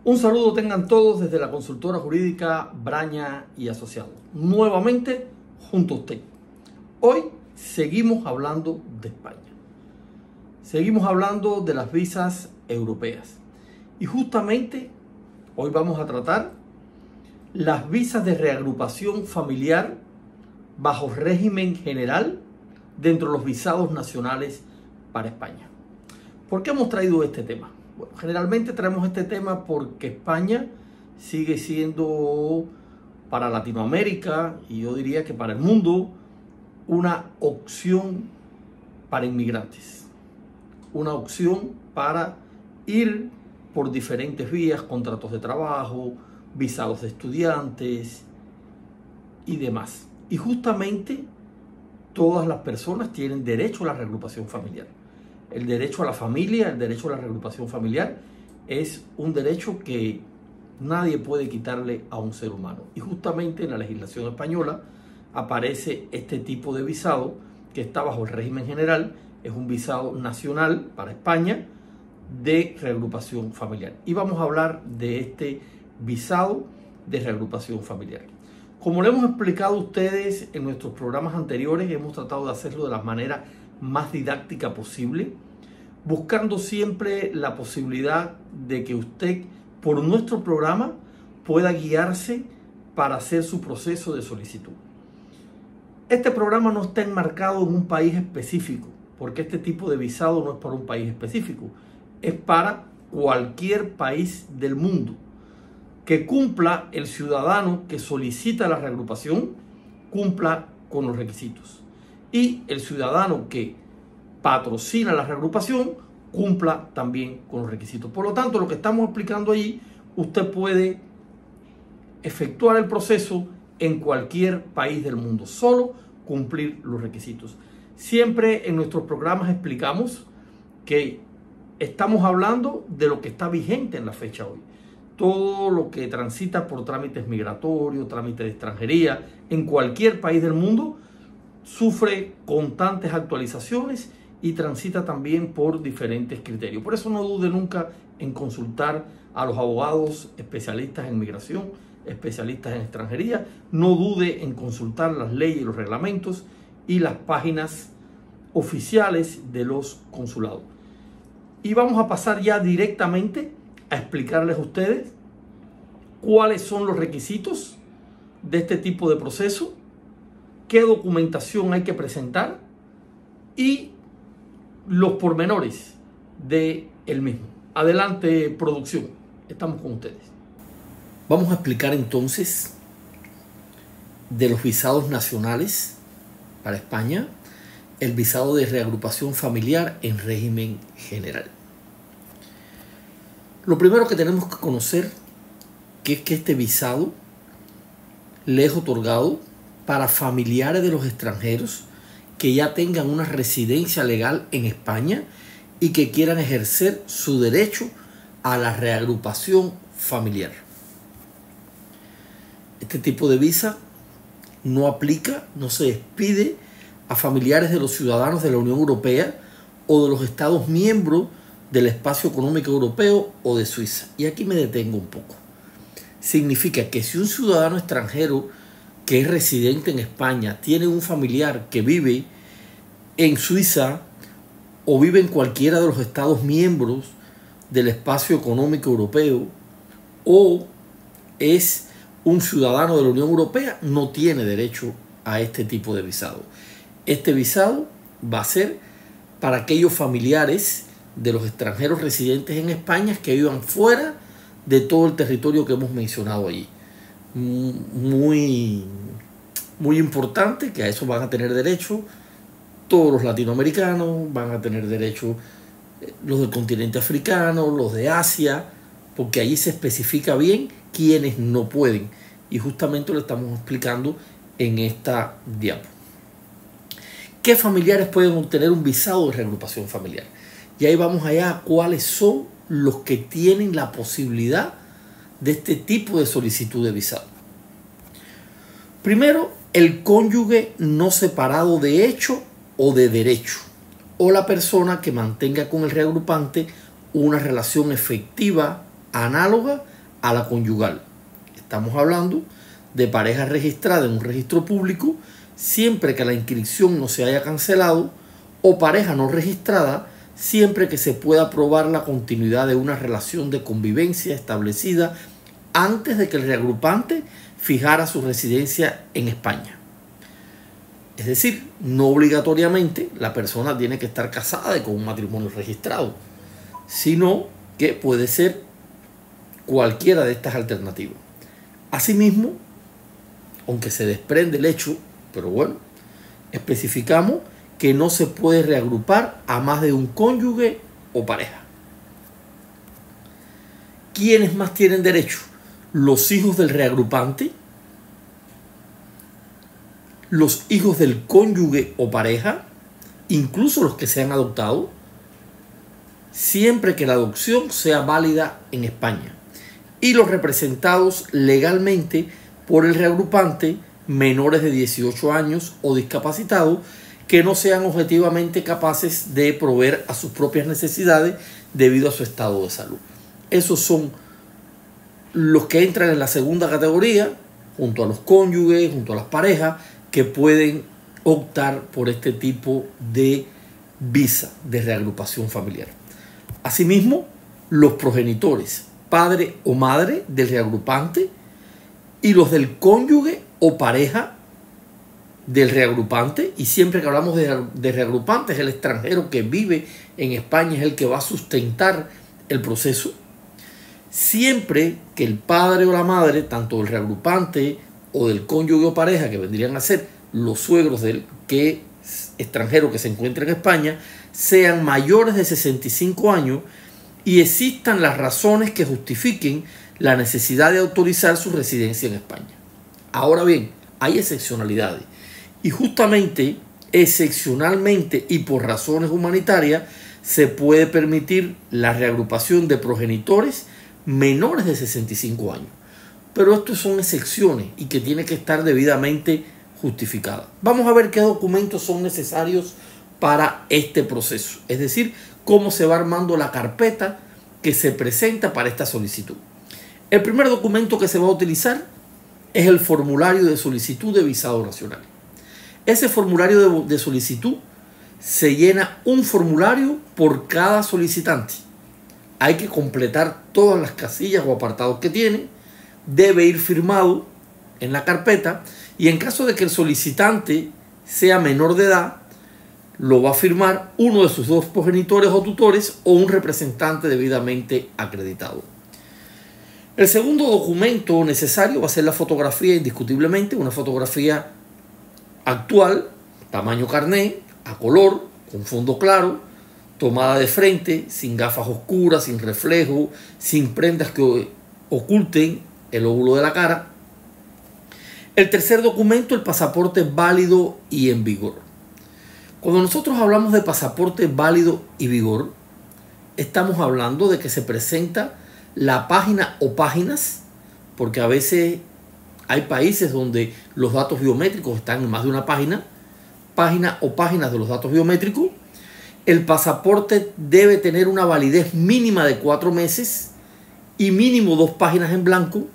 Un saludo tengan todos desde la consultora jurídica Braña y Asociados. Nuevamente junto a usted. Hoy seguimos hablando de España. Seguimos hablando de las visas europeas. Y justamente hoy vamos a tratar las visas de reagrupación familiar bajo régimen general dentro de los visados nacionales para España. ¿Por qué hemos traído este tema? Bueno, generalmente traemos este tema porque España sigue siendo para Latinoamérica y yo diría que para el mundo una opción para inmigrantes, una opción para ir por diferentes vías, contratos de trabajo, visados de estudiantes y demás. Y justamente todas las personas tienen derecho a la reagrupación familiar. El derecho a la familia, el derecho a la reagrupación familiar es un derecho que nadie puede quitarle a un ser humano. Y justamente en la legislación española aparece este tipo de visado que está bajo el régimen general. Es un visado nacional para España de reagrupación familiar. Y vamos a hablar de este visado de reagrupación familiar. Como le hemos explicado a ustedes en nuestros programas anteriores, hemos tratado de hacerlo de la manera más didáctica posible, buscando siempre la posibilidad de que usted, por nuestro programa, pueda guiarse para hacer su proceso de solicitud. Este programa no está enmarcado en un país específico, porque este tipo de visado no es para un país específico, es para cualquier país del mundo que cumpla el ciudadano que solicita la reagrupación, cumpla con los requisitos. Y el ciudadano que patrocina la reagrupación cumpla también con los requisitos. Por lo tanto, lo que estamos explicando allí, usted puede efectuar el proceso en cualquier país del mundo, solo cumplir los requisitos. Siempre en nuestros programas explicamos que estamos hablando de lo que está vigente en la fecha hoy. Todo lo que transita por trámites migratorios, trámites de extranjería, en cualquier país del mundo, sufre constantes actualizaciones y transita también por diferentes criterios. Por eso no dude nunca en consultar a los abogados especialistas en migración, especialistas en extranjería. No dude en consultar las leyes y los reglamentos y las páginas oficiales de los consulados. Y vamos a pasar ya directamente a explicarles a ustedes cuáles son los requisitos de este tipo de proceso, qué documentación hay que presentar y los pormenores del mismo. Adelante, producción, estamos con ustedes. Vamos a explicar entonces de los visados nacionales para España, el visado de reagrupación familiar en régimen general. Lo primero que tenemos que conocer es que este visado le es otorgado para familiares de los extranjeros que ya tengan una residencia legal en España y que quieran ejercer su derecho a la reagrupación familiar. Este tipo de visa no aplica, no se expide a familiares de los ciudadanos de la Unión Europea o de los Estados miembros del Espacio Económico Europeo o de Suiza. Y aquí me detengo un poco. Significa que si un ciudadano extranjero que es residente en España tiene un familiar que vive en Suiza o vive en cualquiera de los Estados miembros del Espacio Económico Europeo o es un ciudadano de la Unión Europea, no tiene derecho a este tipo de visado. Este visado va a ser para aquellos familiares de los extranjeros residentes en España que vivan fuera de todo el territorio que hemos mencionado allí. Muy importante que a eso van a tener derecho todos los latinoamericanos, van a tener derecho los del continente africano, los de Asia, porque allí se especifica bien quiénes no pueden. Y justamente lo estamos explicando en esta diapo. ¿Qué familiares pueden obtener un visado de reagrupación familiar? Y ahí vamos allá a cuáles son los que tienen la posibilidad de este tipo de solicitud de visado. Primero, el cónyuge no separado de hecho o de derecho, o la persona que mantenga con el reagrupante una relación efectiva análoga a la conyugal. Estamos hablando de pareja registrada en un registro público siempre que la inscripción no se haya cancelado, o pareja no registrada siempre que se pueda probar la continuidad de una relación de convivencia establecida antes de que el reagrupante fijara su residencia en España. Es decir, no obligatoriamente la persona tiene que estar casada y con un matrimonio registrado, sino que puede ser cualquiera de estas alternativas. Asimismo, aunque se desprende el hecho, pero bueno, especificamos que no se puede reagrupar a más de un cónyuge o pareja. ¿Quiénes más tienen derecho? Los hijos del reagrupante, los hijos del cónyuge o pareja, incluso los que sean adoptados, siempre que la adopción sea válida en España, y los representados legalmente por el reagrupante menores de 18 años o discapacitados que no sean objetivamente capaces de proveer a sus propias necesidades debido a su estado de salud. Esos son los que entran en la segunda categoría, junto a los cónyuges, junto a las parejas, que pueden optar por este tipo de visa de reagrupación familiar. Asimismo, los progenitores, padre o madre del reagrupante, y los del cónyuge o pareja del reagrupante, y siempre que hablamos de reagrupante es el extranjero que vive en España, es el que va a sustentar el proceso. Siempre que el padre o la madre, tanto del reagrupante o del cónyuge o pareja, que vendrían a ser los suegros del extranjero que se encuentra en España, sean mayores de 65 años y existan las razones que justifiquen la necesidad de autorizar su residencia en España. Ahora bien, hay excepcionalidades. Y justamente, excepcionalmente y por razones humanitarias, se puede permitir la reagrupación de progenitores menores de 65 años. Pero estos son excepciones y que tiene que estar debidamente justificada. Vamos a ver qué documentos son necesarios para este proceso. Es decir, cómo se va armando la carpeta que se presenta para esta solicitud. El primer documento que se va a utilizar es el formulario de solicitud de visado nacional. Ese formulario de solicitud se llena un formulario por cada solicitante. Hay que completar todas las casillas o apartados que tiene. Debe ir firmado en la carpeta y en caso de que el solicitante sea menor de edad, lo va a firmar uno de sus dos progenitores o tutores o un representante debidamente acreditado. El segundo documento necesario va a ser la fotografía, indiscutiblemente, una fotografía actual, tamaño carné, a color, con fondo claro, tomada de frente, sin gafas oscuras, sin reflejo, sin prendas que oculten el óvulo de la cara. El tercer documento, el pasaporte válido y en vigor. Cuando nosotros hablamos de pasaporte válido y vigor, estamos hablando de que se presenta la página o páginas, porque a veces hay países donde los datos biométricos están en más de una página o páginas de los datos biométricos. El pasaporte debe tener una validez mínima de 4 meses y mínimo 2 páginas en blanco,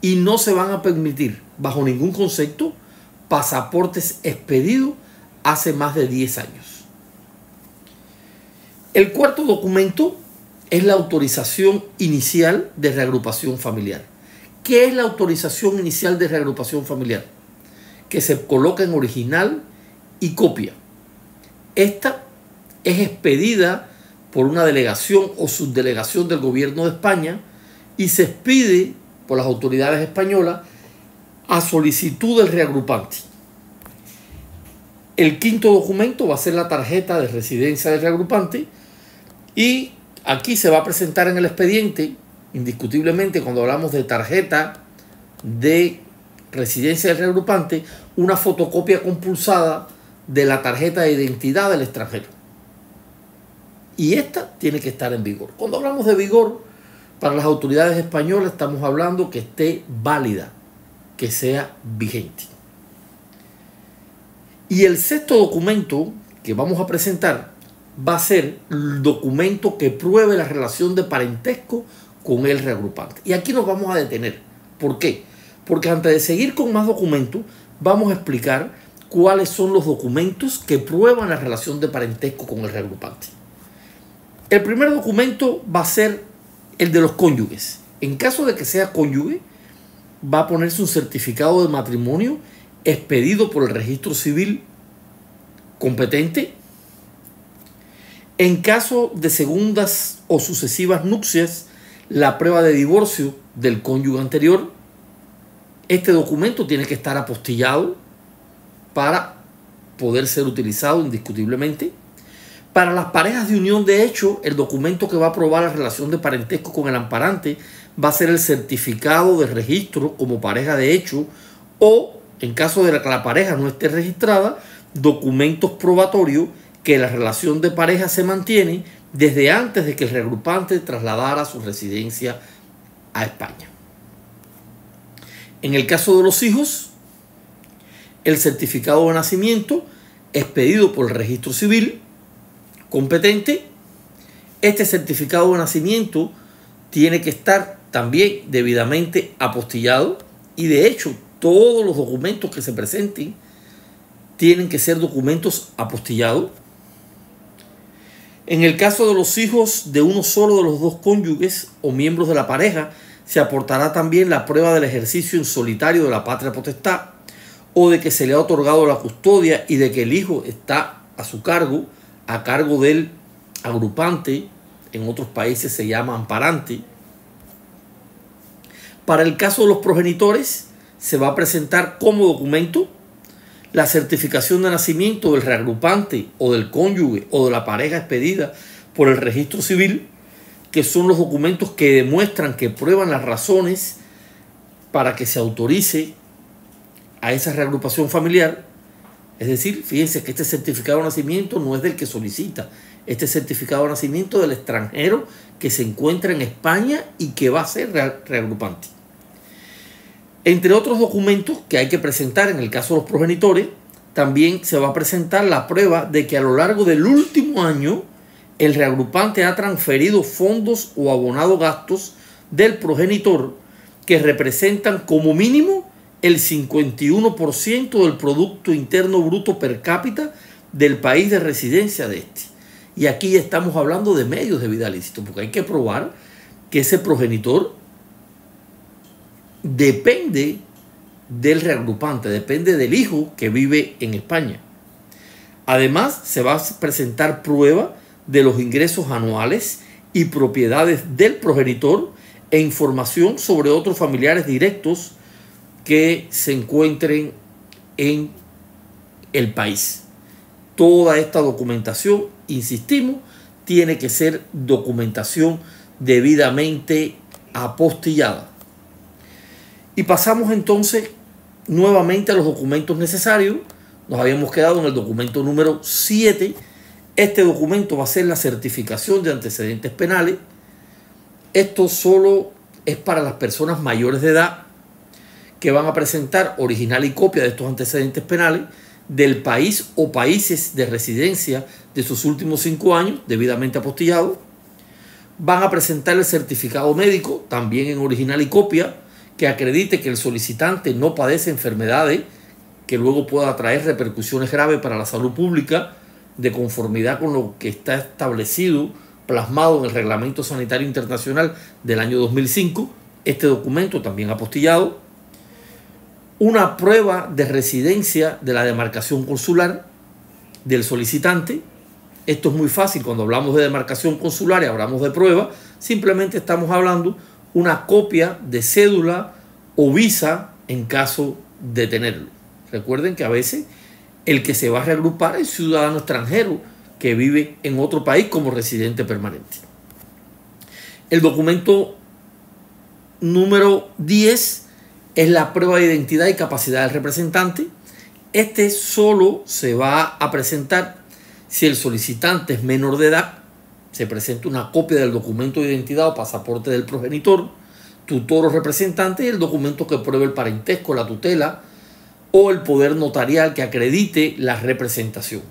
y no se van a permitir bajo ningún concepto pasaportes expedidos hace más de 10 años. El cuarto documento es la autorización inicial de reagrupación familiar. ¿Qué es la autorización inicial de reagrupación familiar? Que se coloca en original y copia. Esta es expedida por una delegación o subdelegación del gobierno de España y se expide por las autoridades españolas a solicitud del reagrupante. El quinto documento va a ser la tarjeta de residencia del reagrupante, y aquí se va a presentar en el expediente, indiscutiblemente cuando hablamos de tarjeta de residencia del reagrupante, una fotocopia compulsada de la tarjeta de identidad del extranjero. Y esta tiene que estar en vigor. Cuando hablamos de vigor, para las autoridades españolas estamos hablando que esté válida, que sea vigente. Y el sexto documento que vamos a presentar va a ser el documento que pruebe la relación de parentesco con el reagrupante. Y aquí nos vamos a detener. ¿Por qué? Porque antes de seguir con más documentos, vamos a explicar cuáles son los documentos que prueban la relación de parentesco con el reagrupante. El primer documento va a ser el de los cónyuges. En caso de que sea cónyuge, va a ponerse un certificado de matrimonio expedido por el registro civil competente. En caso de segundas o sucesivas nupcias, la prueba de divorcio del cónyuge anterior. Este documento tiene que estar apostillado para poder ser utilizado indiscutiblemente. Para las parejas de unión de hecho, el documento que va a probar la relación de parentesco con el amparante va a ser el certificado de registro como pareja de hecho, o, en caso de que la pareja no esté registrada, documentos probatorios que la relación de pareja se mantiene desde antes de que el reagrupante trasladara su residencia a España. En el caso de los hijos, el certificado de nacimiento expedido por el registro civil competente. Este certificado de nacimiento tiene que estar también debidamente apostillado, y de hecho todos los documentos que se presenten tienen que ser documentos apostillados. En el caso de los hijos de uno solo de los dos cónyuges o miembros de la pareja, se aportará también la prueba del ejercicio en solitario de la patria potestad, o de que se le ha otorgado la custodia y de que el hijo está a su cargo, a cargo del agrupante. En otros países se llama amparante. Para el caso de los progenitores, se va a presentar como documento la certificación de nacimiento del reagrupante o del cónyuge o de la pareja expedida por el registro civil, que son los documentos que demuestran, que prueban las razones para que se autorice a esa reagrupación familiar. Es decir, fíjense que este certificado de nacimiento no es del que solicita, este certificado de nacimiento del extranjero que se encuentra en España y que va a ser reagrupante. Entre otros documentos que hay que presentar en el caso de los progenitores, también se va a presentar la prueba de que a lo largo del último año el reagrupante ha transferido fondos o abonado gastos del progenitor que representan como mínimo el 51% del Producto Interno Bruto per cápita del país de residencia de este. Y aquí estamos hablando de medios de vida lícito, porque hay que probar que ese progenitor depende del reagrupante, depende del hijo que vive en España. Además, se va a presentar prueba de los ingresos anuales y propiedades del progenitor e información sobre otros familiares directos que se encuentren en el país. Toda esta documentación, insistimos, tiene que ser documentación debidamente apostillada. Y pasamos entonces nuevamente a los documentos necesarios. Nos habíamos quedado en el documento número 7. Este documento va a ser la certificación de antecedentes penales. Esto solo es para las personas mayores de edad que van a presentar original y copia de estos antecedentes penales del país o países de residencia de sus últimos 5 años, debidamente apostillado. Van a presentar el certificado médico, también en original y copia, que acredite que el solicitante no padece enfermedades que luego pueda traer repercusiones graves para la salud pública, de conformidad con lo que está establecido, plasmado en el Reglamento Sanitario Internacional del año 2005. Este documento también apostillado. Una prueba de residencia de la demarcación consular del solicitante. Esto es muy fácil. Cuando hablamos de demarcación consular y hablamos de prueba, simplemente estamos hablando una copia de cédula o visa en caso de tenerlo. Recuerden que a veces el que se va a reagrupar es ciudadano extranjero que vive en otro país como residente permanente. El documento número 10 es la prueba de identidad y capacidad del representante. Este solo se va a presentar si el solicitante es menor de edad. Se presenta una copia del documento de identidad o pasaporte del progenitor, tutor o representante, y el documento que pruebe el parentesco, la tutela o el poder notarial que acredite la representación.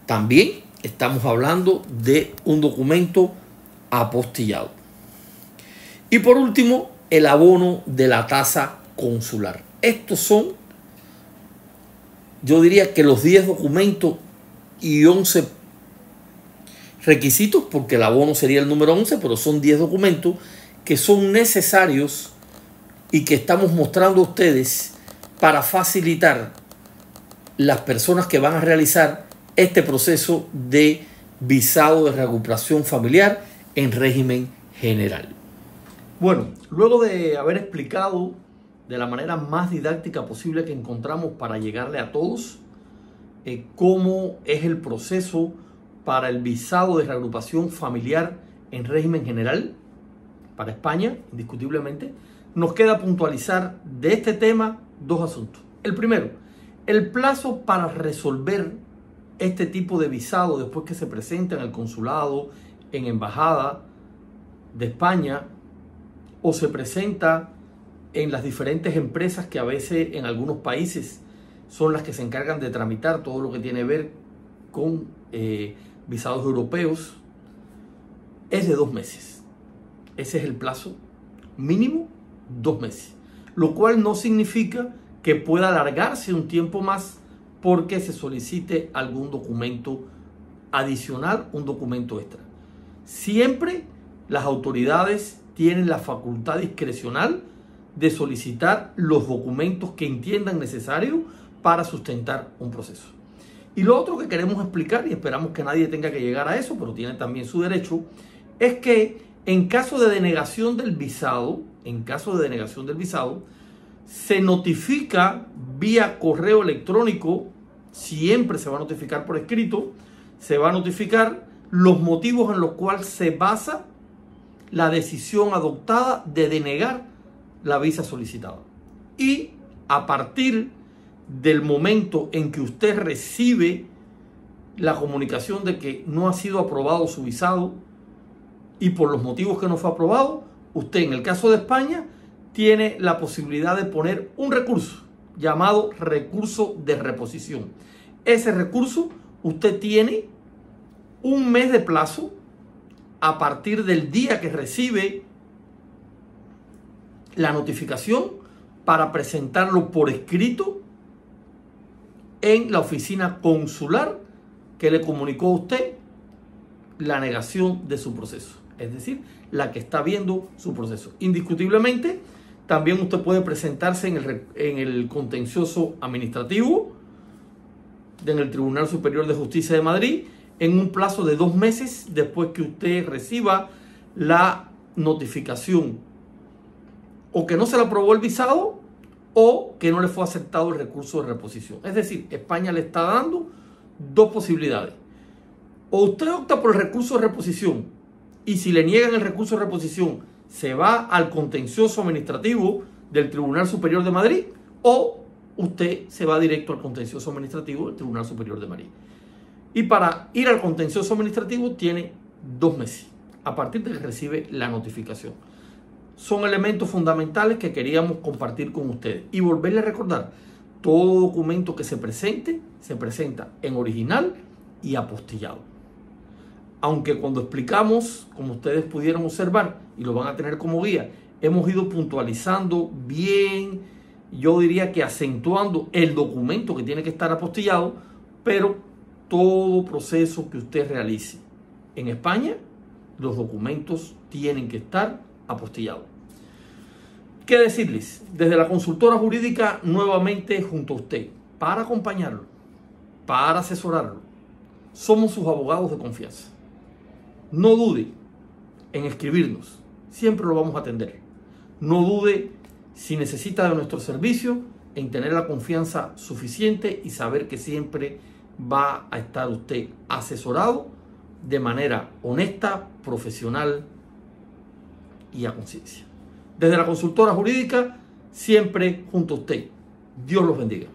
También estamos hablando de un documento apostillado. Y por último, el abono de la tasa consular. Estos son, yo diría que los 10 documentos y 11 requisitos, porque el abono sería el número 11, pero son 10 documentos que son necesarios y que estamos mostrando a ustedes para facilitar las personas que van a realizar este proceso de visado de reagrupación familiar en régimen general. Bueno, luego de haber explicado de la manera más didáctica posible que encontramos para llegarle a todos cómo es el proceso para el visado de reagrupación familiar en régimen general para España, indiscutiblemente, nos queda puntualizar de este tema 2 asuntos. El primero, el plazo para resolver este tipo de visado después que se presenta en el consulado, en embajada de España, o se presenta en las diferentes empresas que a veces en algunos países son las que se encargan de tramitar todo lo que tiene que ver con visados europeos, es de 2 meses. Ese es el plazo mínimo, 2 meses. Lo cual no significa que pueda alargarse un tiempo más porque se solicite algún documento adicional, un documento extra. Siempre las autoridades tienen la facultad discrecional de solicitar los documentos que entiendan necesarios para sustentar un proceso. Y lo otro que queremos explicar, y esperamos que nadie tenga que llegar a eso, pero tiene también su derecho, es que en caso de denegación del visado, se notifica vía correo electrónico, siempre se va a notificar por escrito, se va a notificar los motivos en los cuales se basa la decisión adoptada de denegar la visa solicitada. Y a partir del momento en que usted recibe la comunicación de que no ha sido aprobado su visado y por los motivos que no fue aprobado, usted en el caso de España tiene la posibilidad de poner un recurso llamado recurso de reposición. Ese recurso usted tiene 1 mes de plazo a partir del día que recibe la notificación para presentarlo por escrito en la oficina consular que le comunicó a usted la negación de su proceso, es decir, la que está viendo su proceso. Indiscutiblemente, también usted puede presentarse en el contencioso administrativo en el Tribunal Superior de Justicia de Madrid en un plazo de 2 meses después que usted reciba la notificación o que no se le aprobó el visado o que no le fue aceptado el recurso de reposición. Es decir, España le está dando 2 posibilidades. O usted opta por el recurso de reposición y si le niegan el recurso de reposición se va al contencioso administrativo del Tribunal Superior de Madrid, o usted se va directo al contencioso administrativo del Tribunal Superior de Madrid. Y para ir al contencioso administrativo tiene 2 meses a partir de que recibe la notificación. Son elementos fundamentales que queríamos compartir con ustedes. Y volverle a recordar, todo documento que se presente, se presenta en original y apostillado. Aunque cuando explicamos, como ustedes pudieron observar, y lo van a tener como guía, hemos ido puntualizando bien, yo diría que acentuando el documento que tiene que estar apostillado, pero todo proceso que usted realice en España, los documentos tienen que estar apostillados. ¿Qué decirles? Desde la consultora jurídica, nuevamente junto a usted, para acompañarlo, para asesorarlo, somos sus abogados de confianza. No dude en escribirnos, siempre lo vamos a atender. No dude si necesita de nuestro servicio en tener la confianza suficiente y saber que siempre va a estar usted asesorado de manera honesta, profesional y a conciencia. Desde la consultora jurídica, siempre junto a usted. Dios los bendiga.